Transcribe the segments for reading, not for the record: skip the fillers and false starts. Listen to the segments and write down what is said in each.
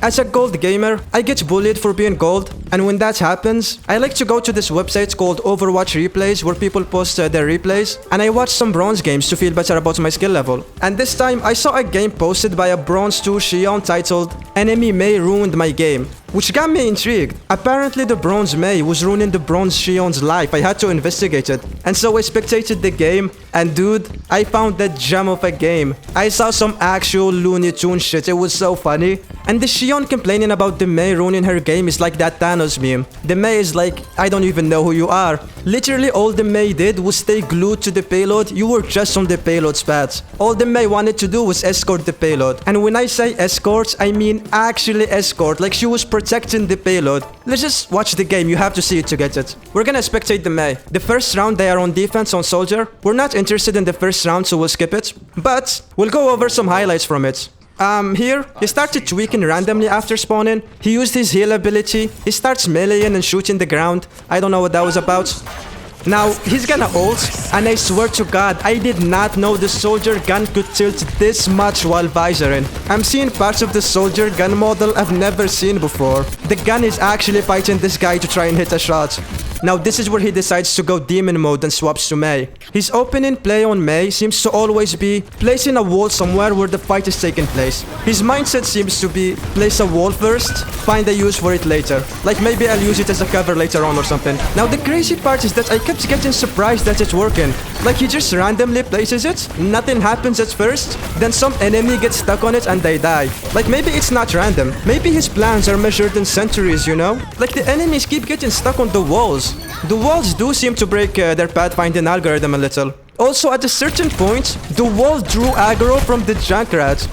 As a gold gamer, I get bullied for being gold, and when that happens, I like to go to this website called Overwatch Replays where people post their replays, and I watch some bronze games to feel better about my skill level. And this time, I saw a game posted by a bronze 2 Shion titled Enemy Mei Ruined My Game, which got me intrigued. Apparently the bronze Mei was ruining the bronze Shion's life. I had to investigate it. And so I spectated the game, and dude, I found that gem of a game. I saw some actual Looney Tunes shit, it was so funny. And the Shion complaining about the Mei ruining her game is like that Thanos meme. The Mei is like, I don't even know who you are. Literally all the Mei did was stay glued to the payload. You were just on the payload's path. All the Mei wanted to do was escort the payload. And when I say escort, I mean actually escort, like she was protecting the payload. Let's just watch the game, you have to see it to get it. We're gonna spectate the Mei. The first round they are on defense on soldier. We're not interested in the first round, so we'll skip it. But we'll go over some highlights from it. Here, he started tweaking randomly after spawning. He used his heal ability. He starts meleeing and shooting the ground. I don't know what that was about. Now, he's gonna ult, and I swear to God, I did not know the soldier gun could tilt this much while visoring. I'm seeing parts of the soldier gun model I've never seen before. The gun is actually fighting this guy to try and hit a shot. Now this is where he decides to go demon mode and swaps to Mei. His opening play on Mei seems to always be placing a wall somewhere where the fight is taking place. His mindset seems to be place a wall first, find a use for it later. Like maybe I'll use it as a cover later on or something. Now the crazy part is that I kept getting surprised that it's working. Like he just randomly places it, nothing happens at first, then some enemy gets stuck on it and they die. Like maybe it's not random. Maybe his plans are measured in centuries, you know? Like the enemies keep getting stuck on the walls. The walls do seem to break their pathfinding algorithm a little. Also, at a certain point, the wall drew aggro from the Junkrat.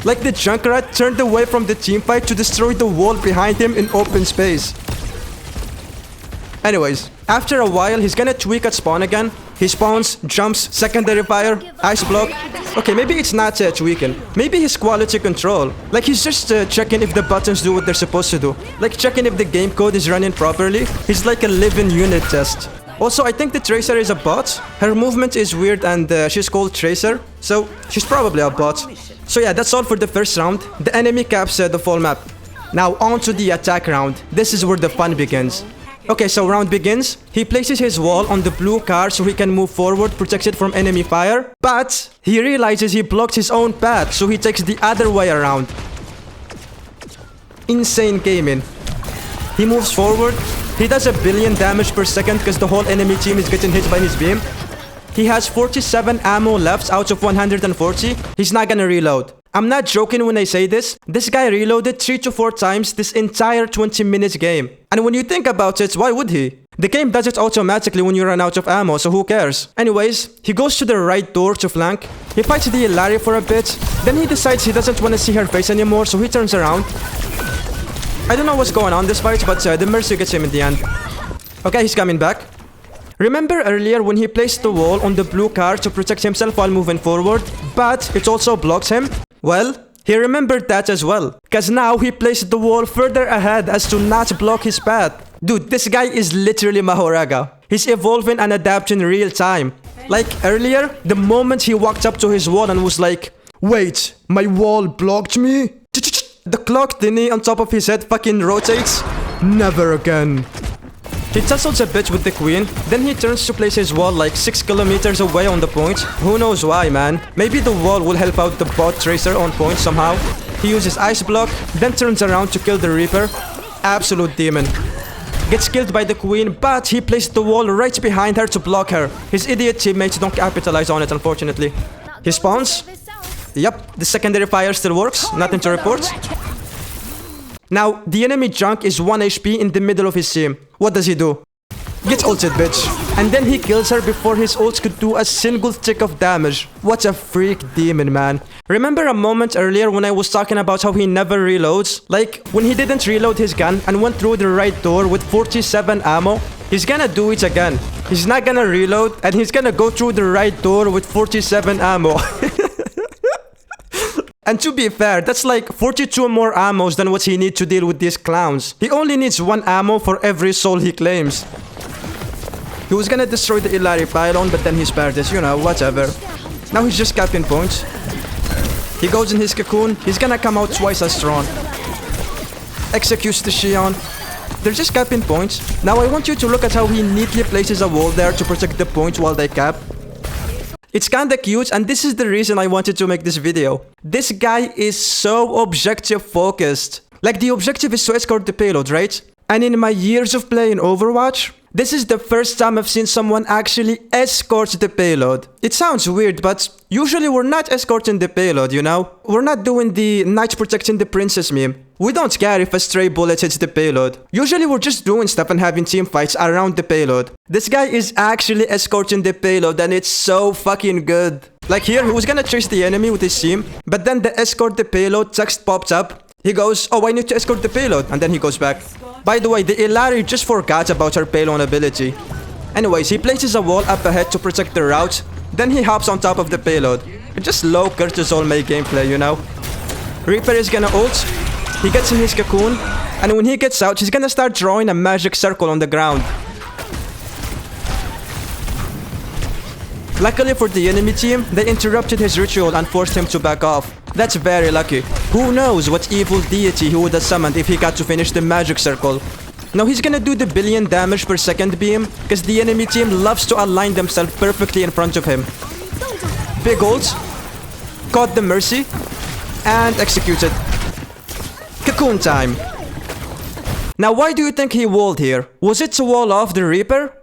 Like the Junkrat turned away from the teamfight to destroy the wall behind him in open space. Anyways, after a while, he's gonna tweak at spawn again. He spawns, jumps, secondary fire, ice block. Okay, maybe it's not tweaking. Maybe his quality control. Like he's just checking if the buttons do what they're supposed to do. Like checking if the game code is running properly. He's like a living unit test. Also, I think the Tracer is a bot. Her movement is weird and she's called Tracer. So, she's probably a bot. So yeah, that's all for the first round. The enemy caps the full map. Now on to the attack round. This is where the fun begins. Okay, so round begins. He places his wall on the blue car so he can move forward, protected from enemy fire. But he realizes he blocked his own path, so he takes the other way around. Insane gaming. He moves forward. He does 1 billion damage per second because the whole enemy team is getting hit by his beam. He has 47 ammo left out of 140. He's not gonna reload. I'm not joking when I say this. This guy reloaded 3 to 4 times this entire 20-minute game. And when you think about it, why would he? The game does it automatically when you run out of ammo, so who cares? Anyways, he goes to the right door to flank. He fights the Illari for a bit. Then he decides he doesn't want to see her face anymore, so he turns around. I don't know what's going on this fight, but the Mercy gets him in the end. Okay, he's coming back. Remember earlier when he placed the wall on the blue car to protect himself while moving forward, but it also blocks him? Well, he remembered that as well, cause now he placed the wall further ahead as to not block his path. Dude, this guy is literally Mahoraga. He's evolving and adapting real time. Like earlier, the moment he walked up to his wall and was like, wait, my wall blocked me? The clock thingy on top of his head fucking rotates. Never again. He tussles a bit with the queen, then he turns to place his wall like 6 kilometers away on the point. Who knows why, man? Maybe the wall will help out the bot Tracer on point somehow. He uses ice block, then turns around to kill the Reaper. Absolute demon. Gets killed by the queen, but he placed the wall right behind her to block her. His idiot teammates don't capitalize on it, unfortunately. He spawns. Yep, the secondary fire still works, nothing to report. Now, the enemy junk is 1 HP in the middle of his team. What does he do? Gets ulted, bitch. And then he kills her before his ult could do a single tick of damage. What a freak demon, man. Remember a moment earlier when I was talking about how he never reloads? Like, when he didn't reload his gun and went through the right door with 47 ammo? He's gonna do it again. He's not gonna reload and he's gonna go through the right door with 47 ammo. And to be fair, that's like 42 more ammos than what he needs to deal with these clowns. He only needs 1 ammo for every soul he claims. He was gonna destroy the Illari pylon, but then he spared this, you know, whatever. Now he's just capping points. He goes in his cocoon, he's gonna come out twice as strong. Executes the Shion. They're just capping points. Now I want you to look at how he neatly places a wall there to protect the point while they cap. It's kinda cute, and this is the reason I wanted to make this video. This guy is so objective focused. Like, the objective is to escort the payload, right? And in my years of playing Overwatch, this is the first time I've seen someone actually escort the payload. It sounds weird, but usually we're not escorting the payload, you know? We're not doing the knight protecting the princess meme. We don't care if a stray bullet hits the payload. Usually we're just doing stuff and having team fights around the payload. This guy is actually escorting the payload, and it's so fucking good. Like here, he was gonna chase the enemy with his team, but then the escort the payload text pops up. He goes, oh, I need to escort the payload, and then he goes back. By the way, the Illari just forgot about her payload ability. Anyways, he places a wall up ahead to protect the route, then he hops on top of the payload. Just low cortisol May gameplay, you know? Reaper is gonna ult, he gets in his cocoon, and when he gets out, he's gonna start drawing a magic circle on the ground. Luckily for the enemy team, they interrupted his ritual and forced him to back off. That's very lucky. Who knows what evil deity he would have summoned if he got to finish the magic circle. Now he's gonna do the billion damage per second beam, because the enemy team loves to align themselves perfectly in front of him. Big ult, caught the mercy, and executed. Cocoon time. Now why do you think he walled here? Was it to wall off the Reaper?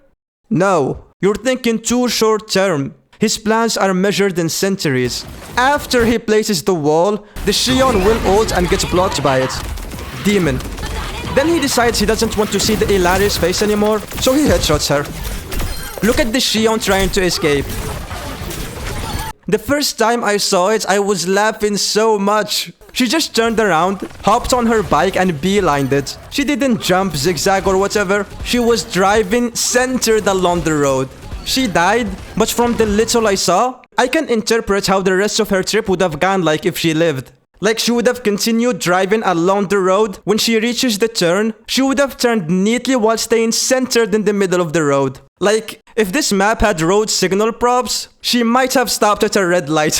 No. You're thinking too short term. His plans are measured in centuries. After he places the wall, the Shion will ult and gets blocked by it. Demon. Then he decides he doesn't want to see the Illari's face anymore, so he headshots her. Look at the Shion trying to escape. The first time I saw it, I was laughing so much. She just turned around, hopped on her bike and beelined it. She didn't jump, zigzag or whatever. She was driving centered along the road. She died, but from the little I saw, I can interpret how the rest of her trip would have gone like if she lived. Like she would have continued driving along the road. When she reaches the turn, she would have turned neatly while staying centered in the middle of the road. Like, if this map had road signal props, she might have stopped at a red light.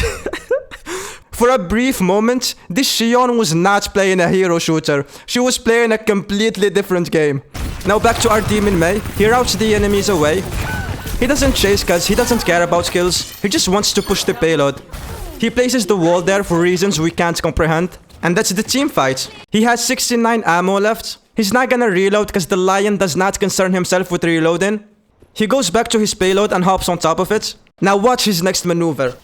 For a brief moment, this Shion was not playing a hero shooter. She was playing a completely different game. Now back to our Demon May. He routes the enemies away. He doesn't chase cause he doesn't care about kills. He just wants to push the payload. He places the wall there for reasons we can't comprehend. And that's the team fight. He has 69 ammo left. He's not gonna reload because the lion does not concern himself with reloading. He goes back to his payload and hops on top of it. Now watch his next maneuver.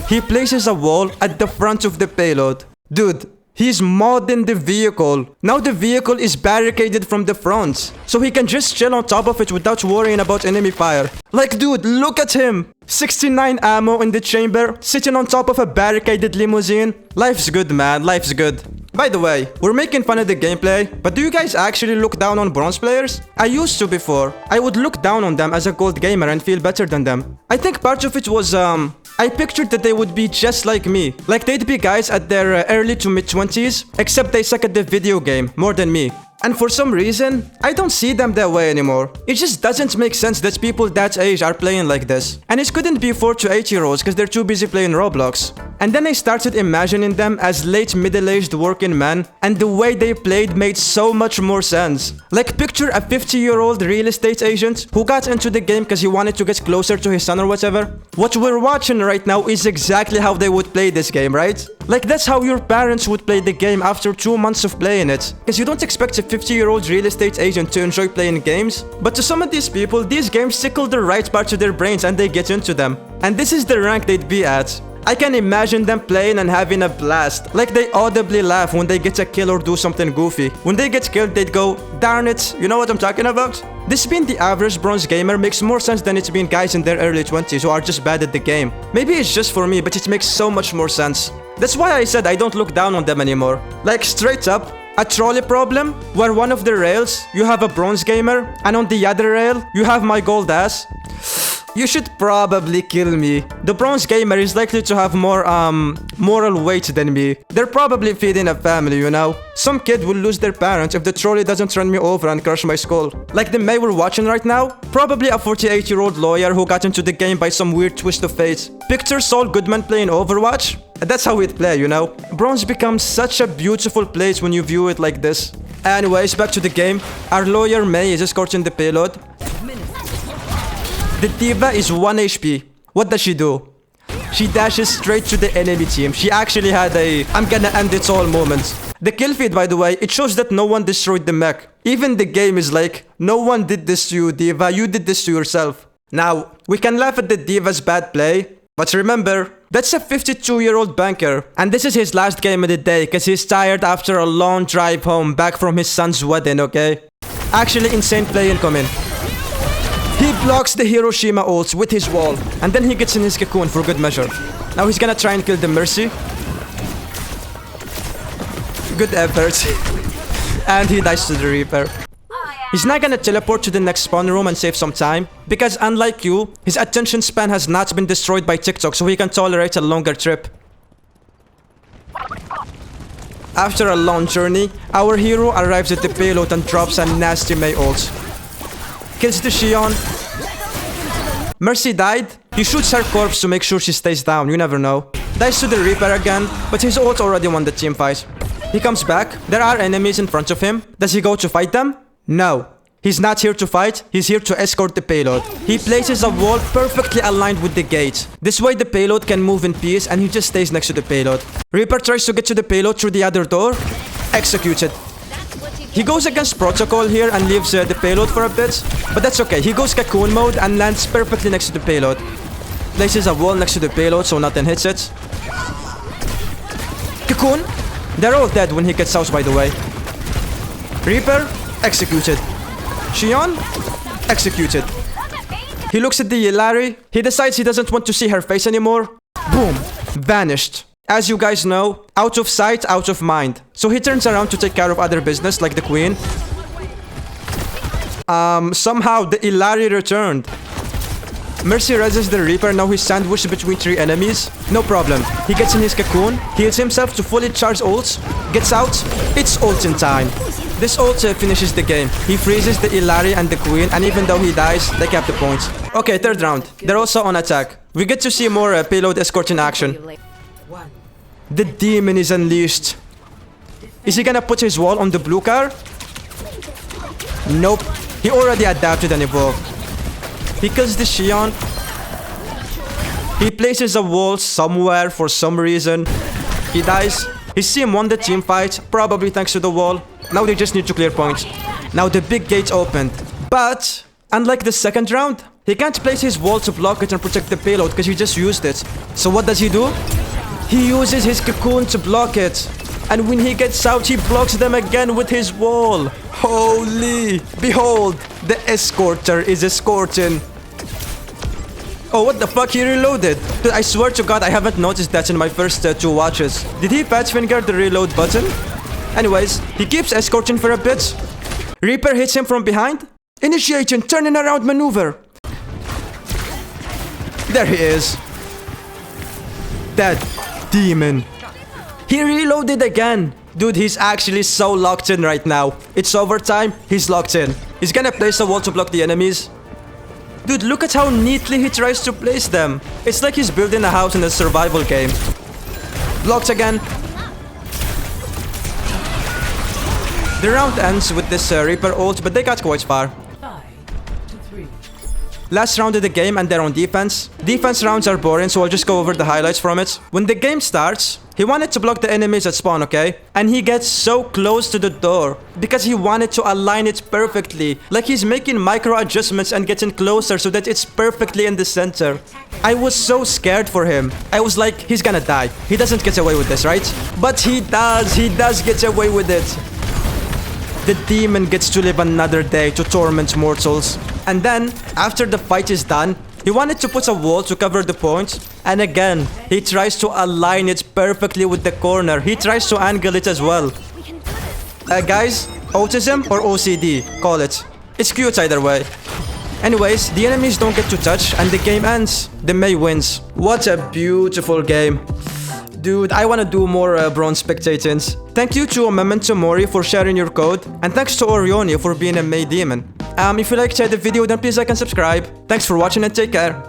He places a wall at the front of the payload. Dude, he's modding the vehicle. Now the vehicle is barricaded from the front, so he can just chill on top of it without worrying about enemy fire. Like, dude, look at him. 69 ammo in the chamber, sitting on top of a barricaded limousine. Life's good, man, life's good. By the way, we're making fun of the gameplay, but do you guys actually look down on bronze players? I used to before. I would look down on them as a gold gamer and feel better than them. I think part of it was, I pictured that they would be just like me. Like they'd be guys at their early to mid-20s, except they suck at the video game more than me. And for some reason, I don't see them that way anymore. It just doesn't make sense that people that age are playing like this. And it couldn't be 4 to 8-year-olds because they're too busy playing Roblox. And then I started imagining them as late middle-aged working men, and the way they played made so much more sense. Like picture a 50-year-old real estate agent who got into the game because he wanted to get closer to his son or whatever. What we're watching right now is exactly how they would play this game, right? Like that's how your parents would play the game after 2 months of playing it. Because you don't expect a 50-year-old real estate agent to enjoy playing games. But to some of these people, these games tickle the right parts of their brains and they get into them. And this is the rank they'd be at. I can imagine them playing and having a blast. Like they audibly laugh when they get a kill or do something goofy. When they get killed, they'd go, darn it, you know what I'm talking about? This being the average bronze gamer makes more sense than it being guys in their early 20s who are just bad at the game. Maybe it's just for me, but it makes so much more sense. That's why I said I don't look down on them anymore. Like straight up, a trolley problem where one of the rails you have a bronze gamer and on the other rail you have my gold ass. You should probably kill me. The bronze gamer is likely to have more, moral weight than me. They're probably feeding a family, you know? Some kid will lose their parents if the trolley doesn't run me over and crush my skull. Like the May we're watching right now? Probably a 48-year-old lawyer who got into the game by some weird twist of fate. Picture Saul Goodman playing Overwatch? That's how we'd play, you know? Bronze becomes such a beautiful place when you view it like this. Anyways, back to the game. Our lawyer May is escorting the payload. The diva is 1 HP. What does she do? She dashes straight to the enemy team. She actually had a I'm gonna end it all moment. The kill feed, by the way, it shows that no one destroyed the mech. Even the game is like, no one did this to you, diva. You did this to yourself. Now, we can laugh at the diva's bad play, but remember, that's a 52-year-old banker. And this is his last game of the day because he's tired after a long drive home back from his son's wedding, okay? Actually, insane play incoming. He blocks the Hiroshima ults with his wall, and then he gets in his cocoon for good measure. Now he's gonna try and kill the Mercy. Good effort. And he dies to the Reaper. He's not gonna teleport to the next spawn room and save some time, because unlike you, his attention span has not been destroyed by TikTok, so he can tolerate a longer trip. After a long journey, our hero arrives at the payload and drops a nasty May ult. Kills the Shion. Mercy died. He shoots her corpse to make sure she stays down, you never know. Dies to the Reaper again, but his ult already won the team fight. He comes back. There are enemies in front of him. Does he go to fight them? No. He's not here to fight, he's here to escort the payload. He places a wall perfectly aligned with the gate. This way the payload can move in peace and he just stays next to the payload. Reaper tries to get to the payload through the other door. Executed. He goes against protocol here and leaves the payload for a bit, but that's okay. He goes cocoon mode and lands perfectly next to the payload. Places a wall next to the payload so nothing hits it. Cocoon. They're all dead when he gets out, by the way. Reaper. Executed. Shion. Executed. He looks at the Yllari. He decides he doesn't want to see her face anymore. Boom. Vanished. As you guys know, out of sight, out of mind. So he turns around to take care of other business like the queen. Somehow the Yllari returned. Mercy reses the Reaper, now he's sandwiched between 3 enemies. No problem. He gets in his cocoon, heals himself to fully charge ults, gets out, it's ulting time. This ult finishes the game. He freezes the Yllari and the queen, and even though he dies, they kept the points. Okay, third round. They're also on attack. We get to see more payload escort in action. The demon is unleashed. Is he gonna put his wall on the blue car? Nope. He already adapted and evolved. He kills the Shion. He places a wall somewhere for some reason. He dies. His team won the team fight, probably thanks to the wall. Now they just need to clear points. Now the big gate opened. But, unlike the second round, he can't place his wall to block it and protect the payload because he just used it. So what does he do? He uses his cocoon to block it. And when he gets out, he blocks them again with his wall. Holy! Behold, the escorter is escorting. Oh, what the fuck? He reloaded. Dude, I swear to God, I haven't noticed that in my first 2 watches. Did he fat finger the reload button? Anyways, he keeps escorting for a bit. Reaper hits him from behind. Initiating turning around maneuver. There he is. Dead. Demon. He reloaded again. Dude, he's actually so locked in right now. It's overtime. He's locked in. He's gonna place a wall to block the enemies. Dude, look at how neatly he tries to place them. It's like he's building a house in a survival game. Blocked again. The round ends with this Reaper ult, but they got quite far. Last round of the game and they're on defense. Defense rounds are boring, so I'll just go over the highlights from it. When the game starts, he wanted to block the enemies at spawn, okay? And he gets so close to the door because he wanted to align it perfectly. Like he's making micro adjustments and getting closer so that it's perfectly in the center. I was so scared for him. I was like, he's gonna die. He doesn't get away with this, right? But he does get away with it. The demon gets to live another day to torment mortals. And then, after the fight is done, he wanted to put a wall to cover the point. And again, he tries to align it perfectly with the corner. He tries to angle it as well. Guys, autism or OCD, call it. It's cute either way. Anyways, the enemies don't get to touch and the game ends. The Mei wins. What a beautiful game. Dude, I wanna do more bronze spectatings. Thank you to Memento Mori for sharing your code, and thanks to Orioni for being a Mei demon. If you liked the video, then please like and subscribe. Thanks for watching and take care.